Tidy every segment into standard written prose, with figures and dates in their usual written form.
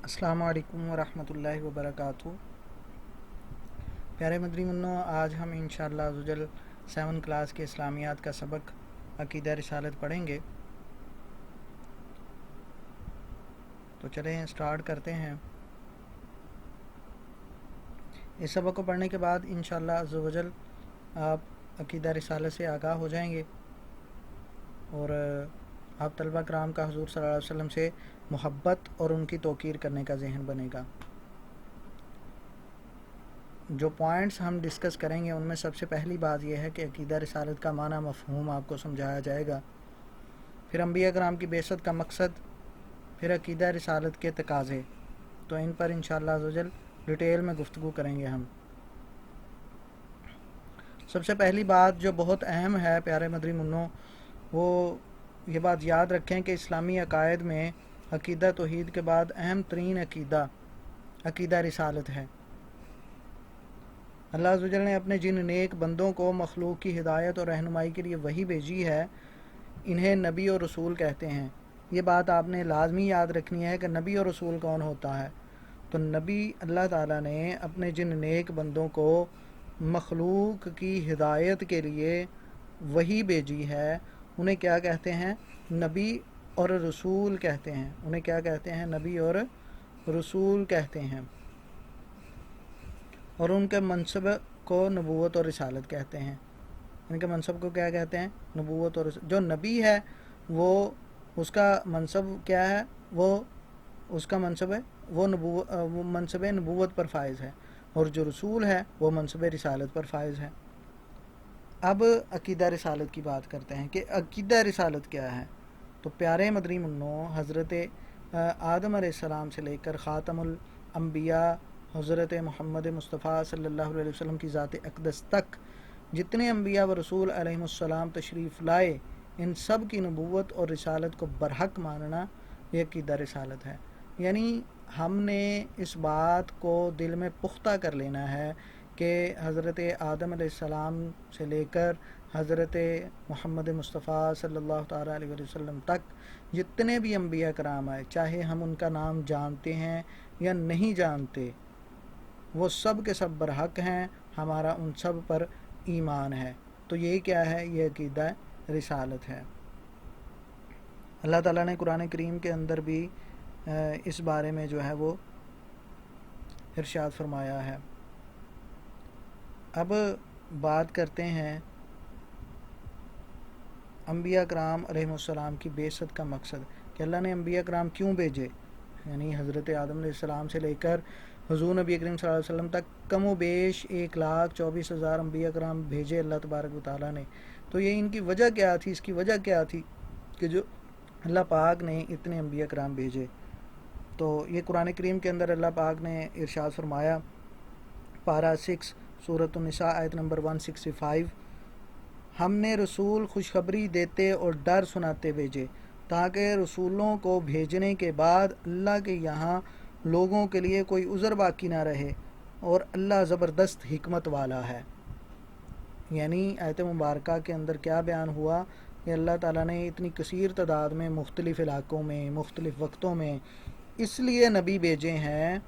अस्सलामु अलैकुम वरहमतुल्लाहि वबरकातुहू। प्यारे मदरी मुन्नो, आज हम इंशाअल्लाह अज़्ज़वजल 7 क्लास के इस्लामियात का सबक अक़ीदा रिसालत पढ़ेंगे। तो चलें स्टार्ट करते हैं। इस सबक को पढ़ने के बाद इंशाअल्लाह अज़्ज़वजल आप अक़ीदा रिसालत से आगाह हो जाएंगे और आप तलबा कराम का हुज़ूर सल्लल्लाहु अलैहि वसल्लम से मोहब्बत और उनकी तौक़ीर करने का ज़हन बनेगा। जो पॉइंट्स हम डिस्कस करेंगे उनमें सबसे पहली बात यह है कि अक़ीदा रिसालत का माना मफ़हूम आपको समझाया जाएगा, फिर अंबिया कराम की बेइज्जत का मकसद, फिर अक़ीदा रिसालत के तकाज़े। तो इन पर इंशाअल्लाह अज़्ज़वजल डिटेल में गुफ्तगू करेंगे हम। सबसे पहली बात जो बहुत अहम है प्यारे मदरी मुन्नो, वो ये बात याद रखें कि इस्लामी अकायद में अक़ीदा तौहीद के बाद अहम तरीन अक़ीदा अक़ीदा रिसालत है। अल्लाह अज़्ज़ व जल ने अपने जिन नेक बंदों को मखलूक की हिदायत और रहनुमाई के लिए वही भेजी है, इन्हें नबी और रसूल कहते हैं। ये बात आपने लाजमी याद रखनी है कि नबी और रसूल कौन होता है। तो नबी अल्लाह ताला ने अपने जिन नेक बंदों को मखलूक की हिदायत के लिए वही भेजी है, उन्हें क्या कहते हैं? नबी और रसूल कहते हैं। उन्हें क्या कहते हैं? नबी और रसूल कहते हैं। और उनके मनसब को नबूवत और रिसालत कहते हैं। इनके मनसब को क्या कहते हैं? नबूवत और जो नबी है वो उसका मनसब क्या है? वो उसका मनसब है वो मनसब नबूवत पर फाइज है, और जो रसूल है वो मनसब रिसालत पर फाइज है। अब अक़ीदा रिसालत की बात करते हैं कि अक़ीदा रिसालत क्या है। तो प्यारे मदरी मुन्नो, हज़रत आदम अलैहिस्सलाम से लेकर ख़ातमुल अंबिया हज़रत मोहम्मद मुस्तफ़ा सल्लल्लाहु अलैहि वसल्लम की ज़ात अक़दस तक जितने अंबिया व रसूल अलैहिमुस्सलाम तशरीफ़ लाए, इन सब की नबूवत और रिसालत को बरहक मानना ये अक़ीदा रिसालत है। यानी हमने इस बात को दिल में पुख्ता कर लेना है कि हज़रत आदम अलैहिस्सलाम से लेकर हज़रत मोहम्मद मुस्तफ़ा सल्लल्लाहु ताला अलैहि वसल्लम तक जितने भी अंबिया कराम आए, चाहे हम उनका नाम जानते हैं या नहीं जानते, वो सब के सब बरहक हैं, हमारा उन सब पर ईमान है। तो ये क्या है? ये अक़ीदा रिसालत है। अल्लाह ताला ने कुरान करीम के अंदर भी इस बारे में जो है वो इरशाद फरमाया है। अब बात करते हैं अंबिया कराम अलैहिमुस्सलाम की बेइज्जत का मकसद कि अल्लाह ने अंबिया कराम क्यों भेजे। यानी हज़रत आदम अलैहिस्सलाम से लेकर हुज़ूर नबी करीम सल्लल्लाहु अलैहि वसल्लम तक कम व बेश 1,24,000 अंबिया कराम भेजे अल्लाह तबारक व तआला ने। तो ये इनकी वजह क्या थी? इसकी वजह क्या थी कि जो अल्लाह पाक ने इतने अंबिया कराम भेजे। तो ये कुरान करीम के अंदर अल्लाह पाक ने इरशाद फरमाया, पारा 6 सूरत निसा आयत नंबर 165, हमने रसूल खुशखबरी देते और डर सुनाते भेजे ताकि रसूलों को भेजने के बाद अल्लाह के यहाँ लोगों के लिए कोई उज़र बाकी ना रहे, और अल्लाह ज़बरदस्त हिकमत वाला है। यानी आयत मुबारका के अंदर क्या बयान हुआ कि अल्लाह ताला ने इतनी कसीर तादाद में मुख्तलिफ़ इलाक़ों में मुख्तलिफ़ वक्तों में इसलिए नबी भेजे हैं,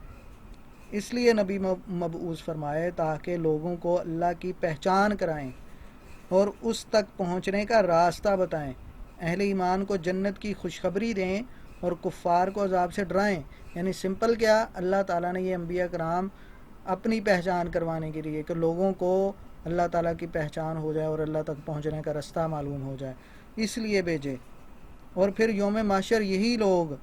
इसलिए नबी मबऊस फरमाए ताकि लोगों को अल्लाह की पहचान कराएं और उस तक पहुँचने का रास्ता बताएं, अहले ईमान को जन्नत की खुशखबरी दें और कुफ़ार को अज़ाब से डराएं। यानी सिंपल क्या, अल्लाह ताला ने ये अंबिया कराम अपनी पहचान करवाने के लिए कि लोगों को अल्लाह ताला की पहचान हो जाए और अल्लाह तक पहुँचने का रास्ता मालूम हो जाए, इसलिए भेजे। और फिर यौम माशर यही लोग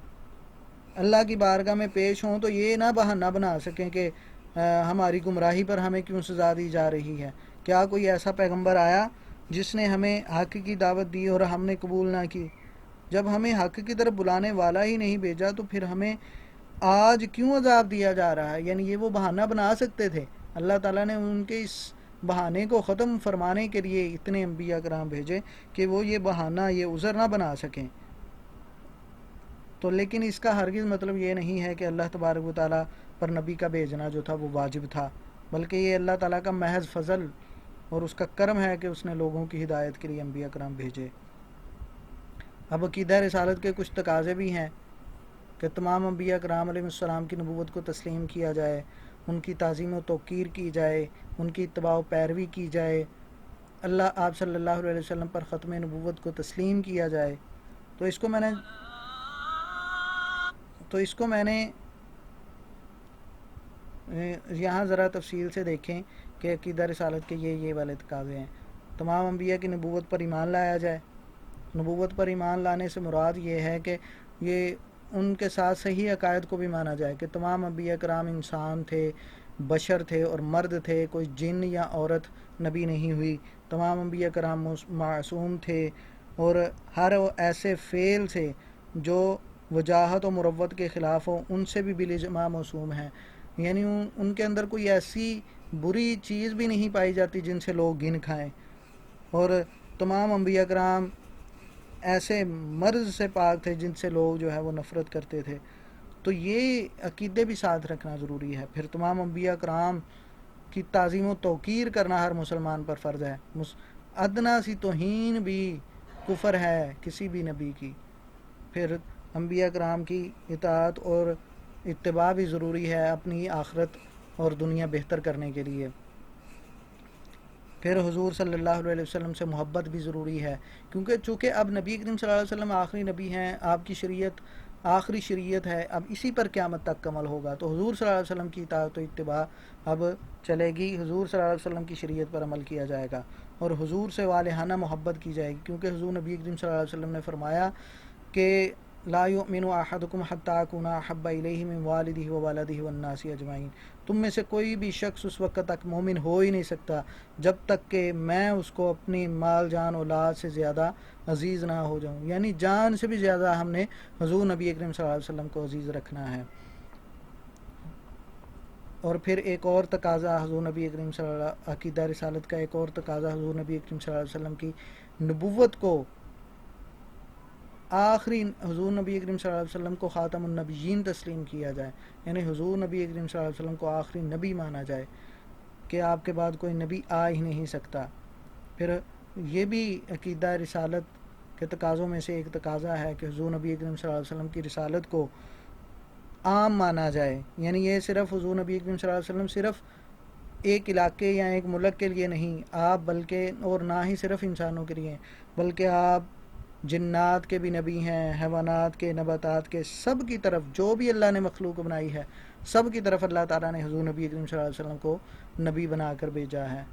अल्लाह की बारगाह में पेश हों तो ये ना बहाना बना सकें कि हमारी गुमराही पर हमें क्यों सज़ा दी जा रही है। क्या कोई ऐसा पैगंबर आया जिसने हमें हक़ की दावत दी और हमने कबूल ना की? जब हमें हक़ की तरफ बुलाने वाला ही नहीं भेजा तो फिर हमें आज क्यों अजाब दिया जा रहा है? यानी ये वो बहाना बना सकते थे। अल्लाह ताला ने उनके इस बहाने को ख़त्म फरमाने के लिए इतने अंबिया कराम भेजे कि वो ये बहाना, ये उज़र ना बना सकें। तो लेकिन इसका हरगिज़ मतलब ये नहीं है कि अल्लाह तबारक व तआला पर नबी का भेजना जो था वो वाजिब था, बल्कि ये अल्लाह ताला का महज फ़ज़ल और उसका करम है कि उसने लोगों की हिदायत के लिए अंबिया कराम भेजे। अब अक़ीदा रिसालत के कुछ तकाज़े भी हैं। کہ تمام انبیاء کرام علیہ السلام کی نبوت کو تسلیم کیا جائے، ان کی تعظیم و توقیر کی جائے، ان کی اتباع و پیروی کی جائے، اللہ آپ صلی اللہ علیہ وسلم پر ختم نبوت کو تسلیم کیا جائے۔ تو اس کو میں نے یہاں ذرا تفصیل سے دیکھیں کہ عقیدہ رسالت کے یہ والے تقاضے ہیں۔ تمام انبیاء کی نبوت پر ایمان لایا جائے۔ نبوت پر ایمان لانے سے مراد یہ ہے کہ یہ ان کے ساتھ صحیح عقائد کو بھی مانا جائے کہ تمام انبیاء کرام انسان تھے، بشر تھے اور مرد تھے، کوئی جن یا عورت نبی نہیں ہوئی۔ تمام انبیاء کرام معصوم تھے اور ہر ایسے فعل سے جو وجاہت و مروت کے خلاف ہو ان سے بھی بالاجماع معصوم ہیں، یعنی ان کے اندر کوئی ایسی بری چیز بھی نہیں پائی جاتی جن سے لوگ گن کھائیں، اور تمام انبیاء کرام ایسے مرض سے پاک تھے جن سے لوگ جو ہے وہ نفرت کرتے تھے۔ تو یہ عقیدے بھی ساتھ رکھنا ضروری ہے۔ پھر تمام انبیاء کرام کی تعظیم و توقیر کرنا ہر مسلمان پر فرض ہے۔ ادنا سی توہین بھی کفر ہے کسی بھی نبی کی۔ پھر انبیاء کرام کی اطاعت اور اتباع بھی ضروری ہے اپنی آخرت اور دنیا بہتر کرنے کے لیے۔ پھر حضور صلی اللہ علیہ وسلم سے محبت بھی ضروری ہے، کیونکہ چونکہ اب نبی کریم صلی اللہ علیہ وسلم آخری نبی ہیں، آپ کی شریعت آخری شریعت ہے، اب اسی پر قیامت تک کمل ہوگا، تو حضور صلی اللہ علیہ وسلم کی اطاعت و اتباع اب چلے گی، حضور صلی اللہ علیہ وسلم کی شریعت پر عمل کیا جائے گا اور حضور سے والہانہ محبت کی جائے گی، کیونکہ حضور نبی کریم صلی اللہ علیہ وسلم نے فرمایا کہ لا یؤمن احدکم حتی اکون احب الیہ من والدہ وولدہ والناس اجمعین، تم میں سے کوئی بھی شخص اس وقت تک مومن ہو ہی نہیں سکتا جب تک کہ میں اس کو اپنی مال جان اولاد سے زیادہ عزیز نہ ہو جاؤں، یعنی جان سے بھی زیادہ ہم نے حضور نبی اکرم صلی اللہ علیہ وسلم کو عزیز رکھنا ہے۔ اور پھر ایک اور تقاضا حضور نبی اکرم صلی اللہ عقیدہ رسالت کا ایک اور تقاضا حضور نبی اکرم صلی اللہ علیہ وسلم کی نبوت کو آخری حضور نبی اکرم صلی اللہ علیہ وسلم کو خاتم النبیین تسلیم کیا جائے، یعنی حضور نبی اکرم صلی اللہ علیہ وسلم کو آخری نبی مانا جائے کہ آپ کے بعد کوئی نبی آ ہی نہیں سکتا۔ پھر یہ بھی عقیدہ رسالت کے تقاضوں میں سے ایک تقاضا ہے کہ حضور نبی اکرم صلی اللہ علیہ وسلم کی رسالت کو عام مانا جائے، یعنی یہ صرف حضور نبی اکرم صلی اللہ علیہ وسلم صرف ایک علاقے یا ایک ملک کے لیے نہیں آپ، بلکہ اور نہ ہی صرف انسانوں کے لیے، بلکہ آپ جنات کے بھی نبی ہیں، حیوانات کے، نباتات کے، سب کی طرف جو بھی اللہ نے مخلوق بنائی ہے سب کی طرف اللہ تعالیٰ نے حضور نبی اکرم صلی اللہ علیہ وسلم کو نبی بنا کر بھیجا ہے۔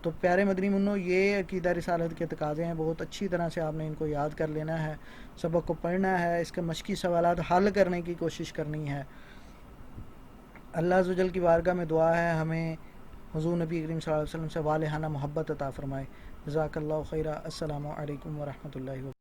تو پیارے مدنی منو، یہ عقیدہ رسالت کے تقاضے ہیں، بہت اچھی طرح سے آپ نے ان کو یاد کر لینا ہے، سبق کو پڑھنا ہے، اس کے مشقی سوالات حل کرنے کی کوشش کرنی ہے۔ اللہ عز و جل کی بارگاہ میں دعا ہے ہمیں حضور نبی کریم صلی اللہ علیہ وسلم سے والہانہ محبت عطا فرمائے۔ جزاک اللہ خیرہ۔ السلام علیکم ورحمۃ اللہ وبرکاتہ۔